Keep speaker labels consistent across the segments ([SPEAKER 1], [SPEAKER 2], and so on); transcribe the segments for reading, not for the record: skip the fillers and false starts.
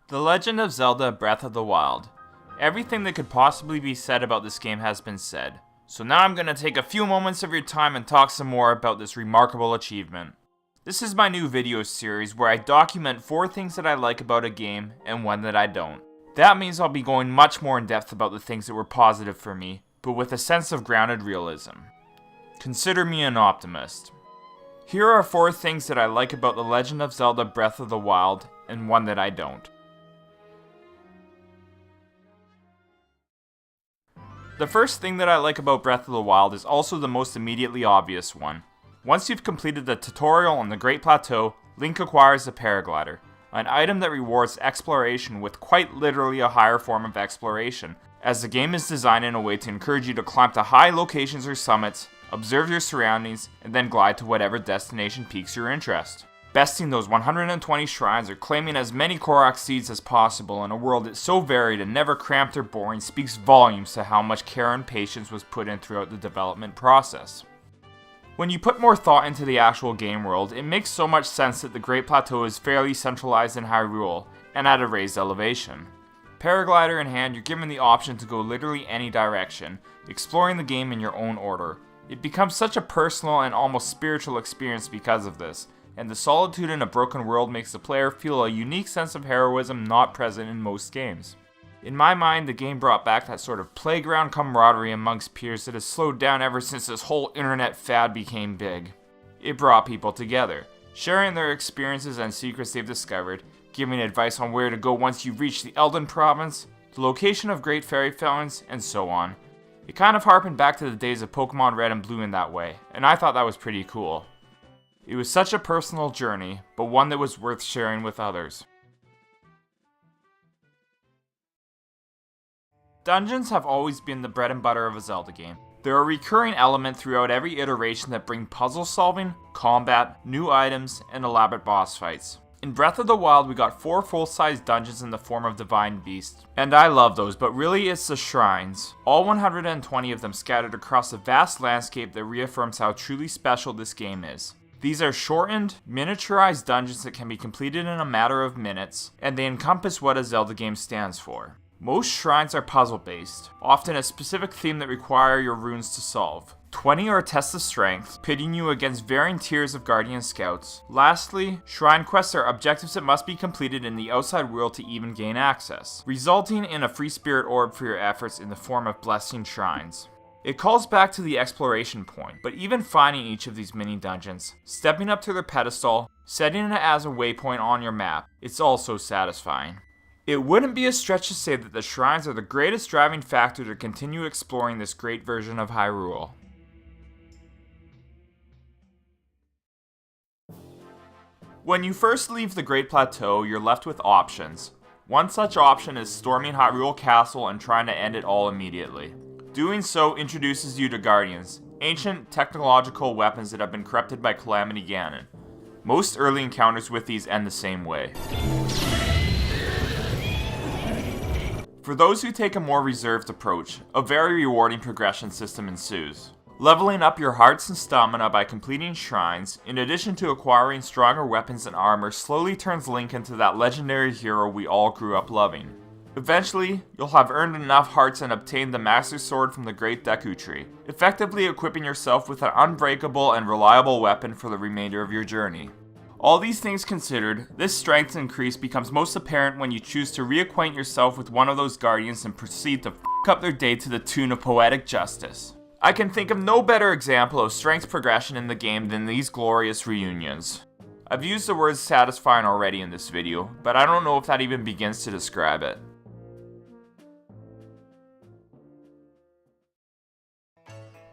[SPEAKER 1] The Legend of Zelda Breath of the Wild. Everything that could possibly be said about this game has been said, so now I'm going to take a few moments of your time and talk some more about this remarkable achievement. This is my new video series where I document 4 things that I like about a game and 1 that I don't. That means I'll be going much more in depth about the things that were positive for me, but with a sense of grounded realism. Consider me an optimist. Here are 4 things that I like about The Legend of Zelda Breath of the Wild and 1 that I don't. The first thing that I like about Breath of the Wild is also the most immediately obvious one. Once you've completed the tutorial on the Great Plateau, Link acquires a paraglider, an item that rewards exploration with quite literally a higher form of exploration, as the game is designed in a way to encourage you to climb to high locations or summits, observe your surroundings, and then glide to whatever destination piques your interest. Besting those 120 shrines or claiming as many Korok seeds as possible in a world that's so varied and never cramped or boring speaks volumes to how much care and patience was put in throughout the development process. When you put more thought into the actual game world, it makes so much sense that the Great Plateau is fairly centralized in Hyrule, and at a raised elevation. Paraglider in hand, you're given the option to go literally any direction, exploring the game in your own order. It becomes such a personal and almost spiritual experience because of this, and the solitude in a broken world makes the player feel a unique sense of heroism not present in most games. In my mind, the game brought back that sort of playground camaraderie amongst peers that has slowed down ever since this whole internet fad became big. It brought people together, sharing their experiences and secrets they've discovered, giving advice on where to go once you've reached the Elden Province, the location of great fairy fountains, and so on. It kind of harkened back to the days of Pokemon Red and Blue in that way, and I thought that was pretty cool. It was such a personal journey, but one that was worth sharing with others. Dungeons have always been the bread and butter of a Zelda game. They're a recurring element throughout every iteration that bring puzzle solving, combat, new items, and elaborate boss fights. In Breath of the Wild, we got 4 full-size dungeons in the form of Divine Beasts, and I love those, but really it's the shrines. All 120 of them scattered across a vast landscape that reaffirms how truly special this game is. These are shortened, miniaturized dungeons that can be completed in a matter of minutes, and they encompass what a Zelda game stands for. Most shrines are puzzle-based, often a specific theme that require your runes to solve. 20 are tests of strength, pitting you against varying tiers of Guardian Scouts. Lastly, shrine quests are objectives that must be completed in the outside world to even gain access, resulting in a free spirit orb for your efforts in the form of blessing shrines. It calls back to the exploration point, but even finding each of these mini dungeons, stepping up to their pedestal, setting it as a waypoint on your map, it's also satisfying. It wouldn't be a stretch to say that the shrines are the greatest driving factor to continue exploring this great version of Hyrule. When you first leave the Great Plateau, you're left with options. One such option is storming Hyrule Castle and trying to end it all immediately. Doing so introduces you to Guardians, ancient technological weapons that have been corrupted by Calamity Ganon. Most early encounters with these end the same way. For those who take a more reserved approach, a very rewarding progression system ensues. Leveling up your hearts and stamina by completing shrines, in addition to acquiring stronger weapons and armor, slowly turns Link into that legendary hero we all grew up loving. Eventually, you'll have earned enough hearts and obtained the Master Sword from the Great Deku Tree, effectively equipping yourself with an unbreakable and reliable weapon for the remainder of your journey. All these things considered, this strength increase becomes most apparent when you choose to reacquaint yourself with one of those Guardians and proceed to f*** up their day to the tune of poetic justice. I can think of no better example of strength progression in the game than these glorious reunions. I've used the word satisfying already in this video, but I don't know if that even begins to describe it.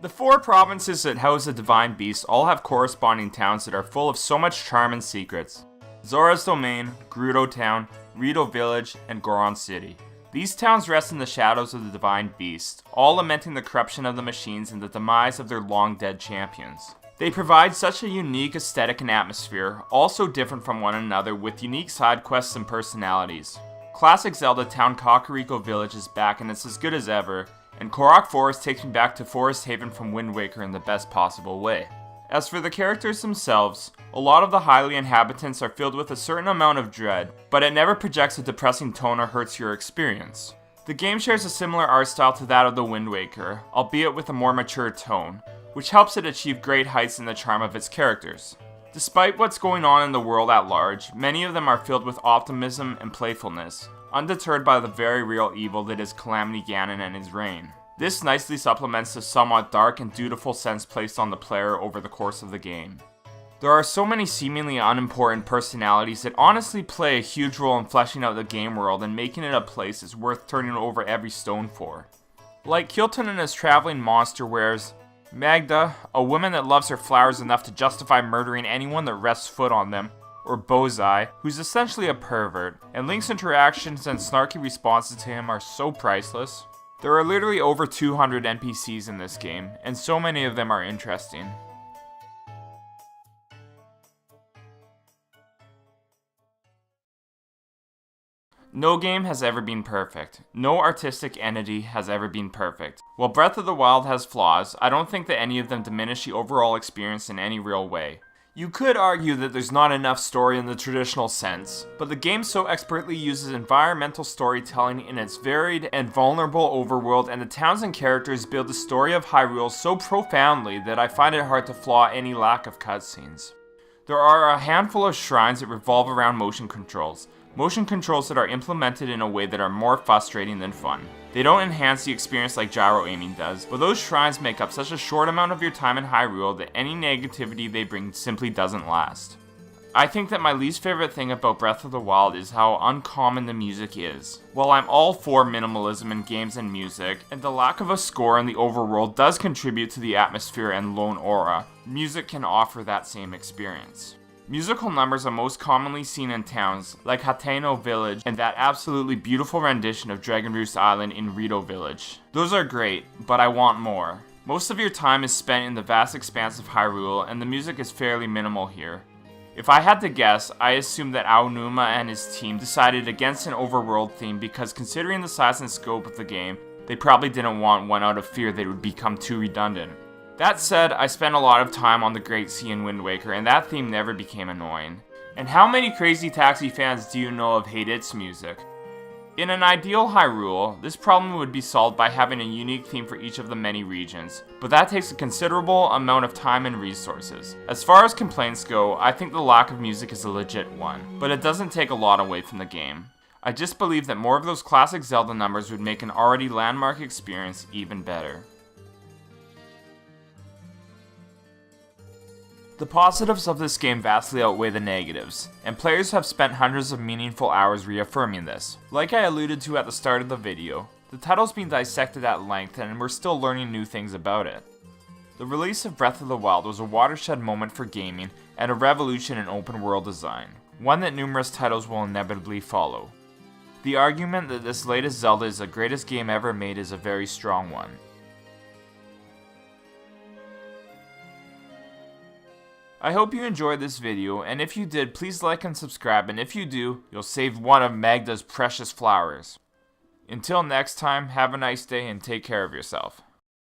[SPEAKER 1] The 4 provinces that house the Divine Beasts all have corresponding towns that are full of so much charm and secrets. Zora's Domain, Gerudo Town, Rito Village, and Goron City. These towns rest in the shadows of the Divine Beast, all lamenting the corruption of the machines and the demise of their long-dead champions. They provide such a unique aesthetic and atmosphere, all so different from one another with unique side quests and personalities. Classic Zelda town Kakariko Village is back and it's as good as ever, and Korok Forest takes me back to Forest Haven from Wind Waker in the best possible way. As for the characters themselves, a lot of the Hylia inhabitants are filled with a certain amount of dread, but it never projects a depressing tone or hurts your experience. The game shares a similar art style to that of the Wind Waker, albeit with a more mature tone, which helps it achieve great heights in the charm of its characters. Despite what's going on in the world at large, many of them are filled with optimism and playfulness, undeterred by the very real evil that is Calamity Ganon and his reign. This nicely supplements the somewhat dark and dutiful sense placed on the player over the course of the game. There are so many seemingly unimportant personalities that honestly play a huge role in fleshing out the game world and making it a place that's worth turning over every stone for. Like Kilton and his traveling monster wares, Magda, a woman that loves her flowers enough to justify murdering anyone that rests foot on them, or Bozai, who's essentially a pervert, and Link's interactions and snarky responses to him are so priceless. There are literally over 200 NPCs in this game, and so many of them are interesting. No game has ever been perfect. No artistic entity has ever been perfect. While Breath of the Wild has flaws, I don't think that any of them diminish the overall experience in any real way. You could argue that there's not enough story in the traditional sense, but the game so expertly uses environmental storytelling in its varied and vulnerable overworld, and the towns and characters build the story of Hyrule so profoundly that I find it hard to flaw any lack of cutscenes. There are a handful of shrines that revolve around motion controls that are implemented in a way that are more frustrating than fun. They don't enhance the experience like gyro aiming does, but those shrines make up such a short amount of your time in Hyrule that any negativity they bring simply doesn't last. I think that my least favorite thing about Breath of the Wild is how uncommon the music is. While I'm all for minimalism in games and music, and the lack of a score in the overworld does contribute to the atmosphere and lone aura, music can offer that same experience. Musical numbers are most commonly seen in towns like Hateno Village and that absolutely beautiful rendition of Dragon Roost Island in Rito Village. Those are great, but I want more. Most of your time is spent in the vast expanse of Hyrule, and the music is fairly minimal here. If I had to guess, I assume that Aonuma and his team decided against an overworld theme because, considering the size and scope of the game, they probably didn't want one out of fear that it would become too redundant. That said, I spent a lot of time on the Great Sea in Wind Waker, and that theme never became annoying. And how many Crazy Taxi fans do you know of hate its music? In an ideal Hyrule, this problem would be solved by having a unique theme for each of the many regions, but that takes a considerable amount of time and resources. As far as complaints go, I think the lack of music is a legit one, but it doesn't take a lot away from the game. I just believe that more of those classic Zelda numbers would make an already landmark experience even better. The positives of this game vastly outweigh the negatives, and players have spent hundreds of meaningful hours reaffirming this. Like I alluded to at the start of the video, the title's been dissected at length and we're still learning new things about it. The release of Breath of the Wild was a watershed moment for gaming and a revolution in open world design, one that numerous titles will inevitably follow. The argument that this latest Zelda is the greatest game ever made is a very strong one. I hope you enjoyed this video, and if you did, please like and subscribe, and if you do, you'll save one of Magda's precious flowers. Until next time, have a nice day and take care of yourself.